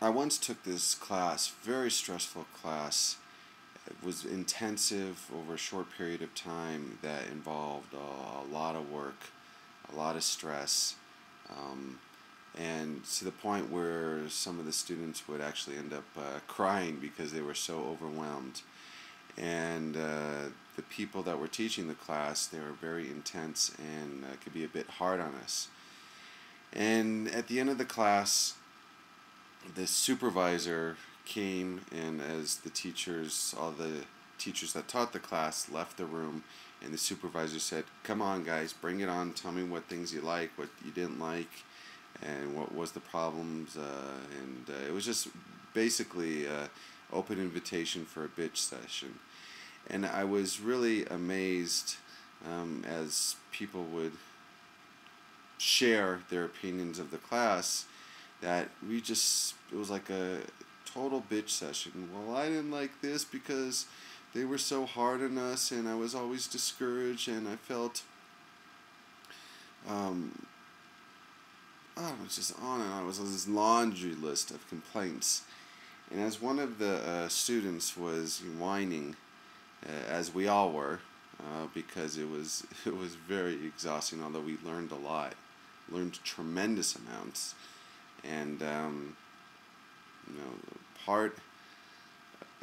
I once took this class, very stressful class. It was intensive over a short period of time that involved a lot of work, a lot of stress, um, and to the point where some of the students would actually end up crying because they were so overwhelmed. And the people that were teaching the class, they were very intense and could be a bit hard on us. And at the end of the class, the supervisor came, and as the teachers, all the teachers that taught the class left the room, and the supervisor said, "Come on, guys, bring it on. Tell me what things you like, what you didn't like, and what was the problems." And it was just basically an open invitation for a bitch session. And I was really amazed as people would share their opinions of the class, that it was like a total bitch session. Well, I didn't like this because they were so hard on us, and I was always discouraged, and I felt, it was just on and on. It was this laundry list of complaints. And as one of the students was whining, as we all were, because it was very exhausting, although we learned a lot, learned tremendous amounts. And part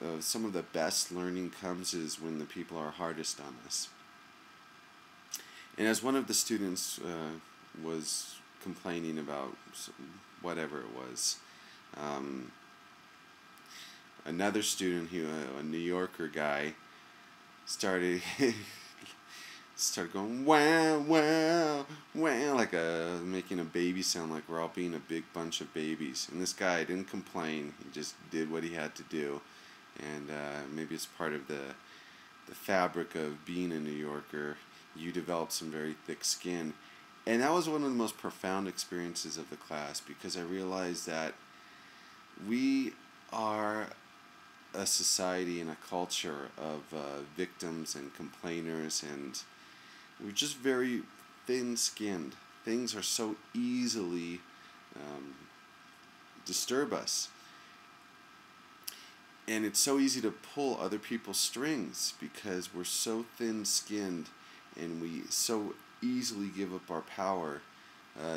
of some of the best learning comes is when the people are hardest on us. And as one of the students was complaining about whatever it was, another student, a New Yorker guy, started going wow, wow, wow, like making a baby sound, like we're all being a big bunch of babies. And this guy didn't complain; he just did what he had to do. And maybe it's part of the fabric of being a New Yorker. You develop some very thick skin, and that was one of the most profound experiences of the class, because I realized that we are a society and a culture of victims and complainers, and we're just very thin-skinned. Things are so easily disturb us, and it's so easy to pull other people's strings because we're so thin-skinned, and we so easily give up our power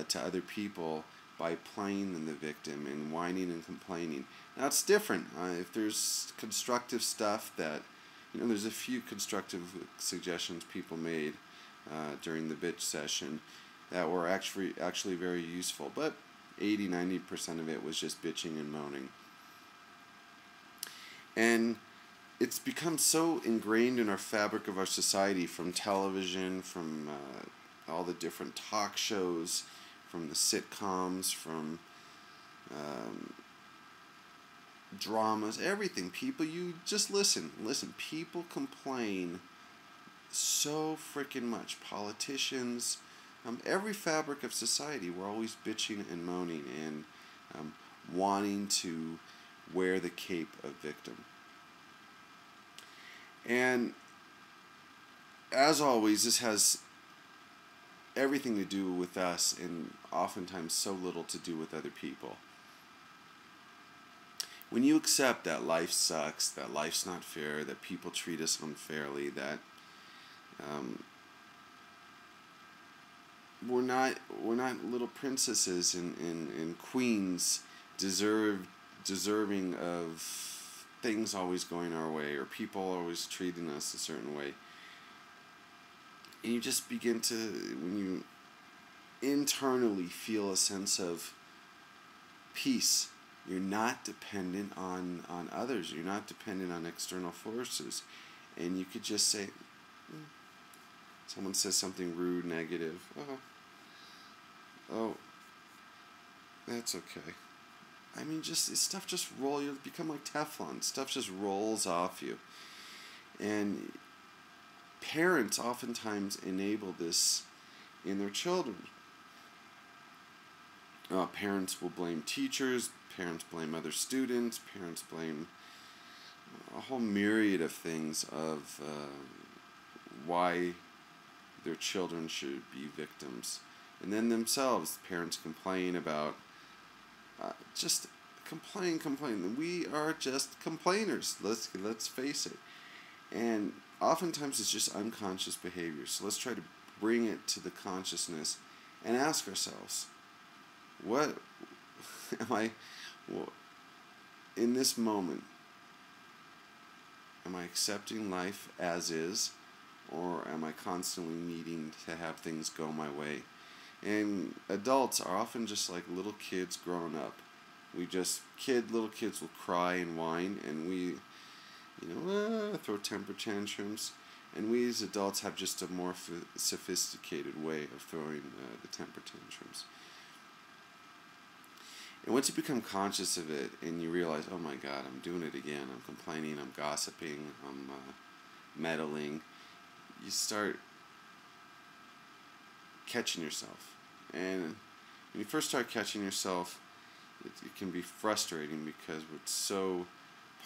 to other people by playing the victim and whining and complaining. Now it's different. If there's constructive stuff that, there's a few constructive suggestions people made during the bitch session that were actually very useful, but 80-90% of it was just bitching and moaning. And it's become so ingrained in our fabric of our society, from television, from all the different talk shows, from the sitcoms, from dramas, everything. People, you just listen. People complain so freaking much. Politicians, every fabric of society, we're always bitching and moaning and wanting to wear the cape of victim. And as always, this has everything to do with us, and oftentimes so little to do with other people. When you accept that life sucks, that life's not fair, that people treat us unfairly, that we're not little princesses and queens deserving of things always going our way, or people always treating us a certain way. And you just begin to, when you internally feel a sense of peace, you're not dependent on others. You're not dependent on external forces. And you could just say, someone says something rude, negative, oh, that's okay. I mean, stuff just you become like Teflon. Stuff just rolls off you. And parents oftentimes enable this in their children. Parents will blame teachers, parents blame other students, parents blame a whole myriad of things of why their children should be victims. And then themselves, parents complain about just complain. We are just complainers. Let's face it. And oftentimes it's just unconscious behavior. So let's try to bring it to the consciousness and ask ourselves, what am I, well, in this moment, am I accepting life as is, or am I constantly needing to have things go my way? And adults are often just like little kids growing up. Little kids will cry and whine, and we, throw temper tantrums. And we as adults have just a more sophisticated way of throwing the temper tantrums. And once you become conscious of it and you realize, oh my God, I'm doing it again, I'm complaining, I'm gossiping, I'm meddling, you start catching yourself. And when you first start catching yourself, it can be frustrating because it's so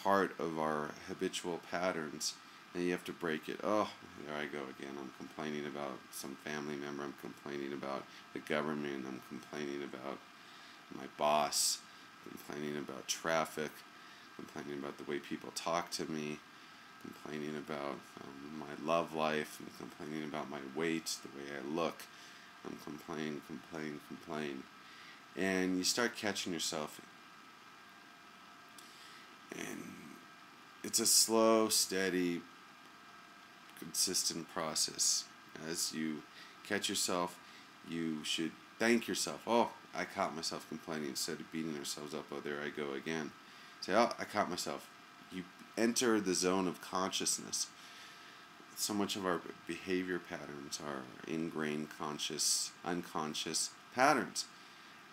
part of our habitual patterns, and you have to break it. Oh, there I go again. I'm complaining about some family member. I'm complaining about the government. I'm complaining about my boss. Complaining about traffic. Complaining about the way people talk to me. Complaining about my love life. I'm complaining about my weight, the way I look. I'm complaining. And you start catching yourself. And it's a slow, steady, consistent process. As you catch yourself, you should thank yourself. Oh, I caught myself complaining, instead of beating ourselves up. Oh, there I go again. Say, oh, I caught myself. You enter the zone of consciousness. So much of our behavior patterns are ingrained conscious, unconscious patterns.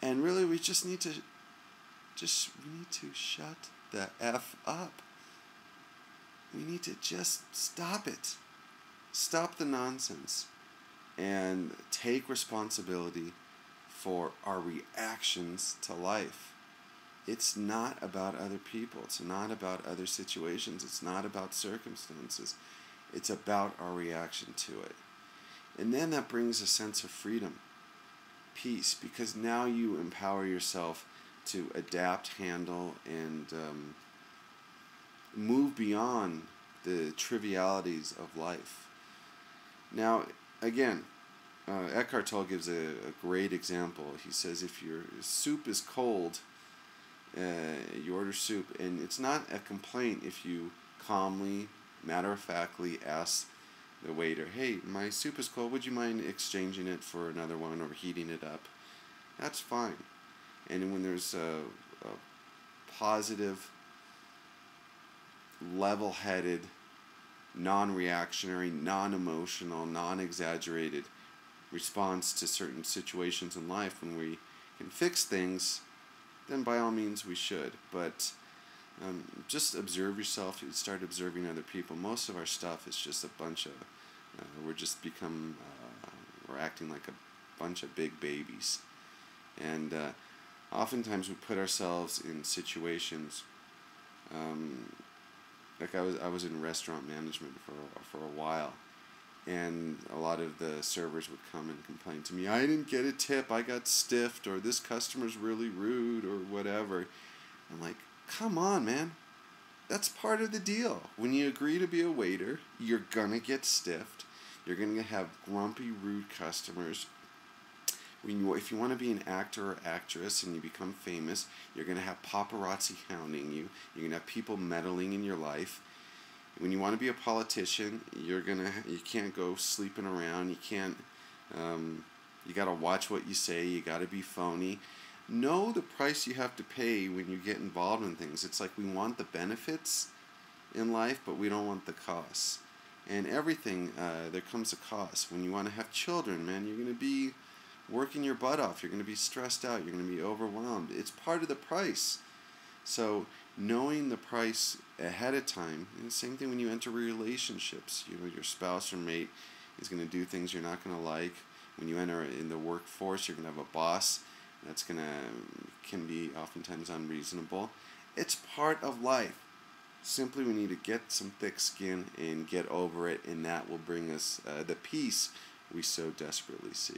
And really we just need to shut the F up. We need to just stop it. Stop the nonsense and take responsibility for our reactions to life. It's not about other people. It's not about other situations. It's not about circumstances. It's about our reaction to it. And then that brings a sense of freedom, peace, because now you empower yourself to adapt, handle, and move beyond the trivialities of life. Now, again, Eckhart Tolle gives a great example. He says if your soup is cold, you order soup, and it's not a complaint if you calmly, matter-of-factly ask the waiter, hey, my soup is cold, would you mind exchanging it for another one or heating it up? That's fine. And when there's a positive, level-headed, non-reactionary, non-emotional, non-exaggerated response to certain situations in life, when we can fix things, then by all means we should. But just observe yourself. You start observing other people. Most of our stuff is just a bunch of, we're acting like a bunch of big babies. And oftentimes we put ourselves in situations, like I was in restaurant management for a while, and a lot of the servers would come and complain to me, I didn't get a tip, I got stiffed, or this customer's really rude, or whatever. I'm like, come on, man. That's part of the deal. When you agree to be a waiter, you're gonna get stiffed. You're gonna have grumpy, rude customers. If you want to be an actor or actress and you become famous, you're going to have paparazzi hounding you. You're going to have people meddling in your life. When you want to be a politician, you can't go sleeping around. You can't. You got to watch what you say. You got to be phony. Know the price you have to pay when you get involved in things. It's like we want the benefits in life, but we don't want the costs. And everything, there comes a cost. When you want to have children, man, you're going to be working your butt off. You're going to be stressed out. You're going to be overwhelmed. It's part of the price. So knowing the price ahead of time, and the same thing when you enter relationships. Your spouse or mate is going to do things you're not going to like. When you enter in the workforce, you're going to have a boss that's can be oftentimes unreasonable. It's part of life. Simply we need to get some thick skin and get over it, and that will bring us the peace we so desperately seek.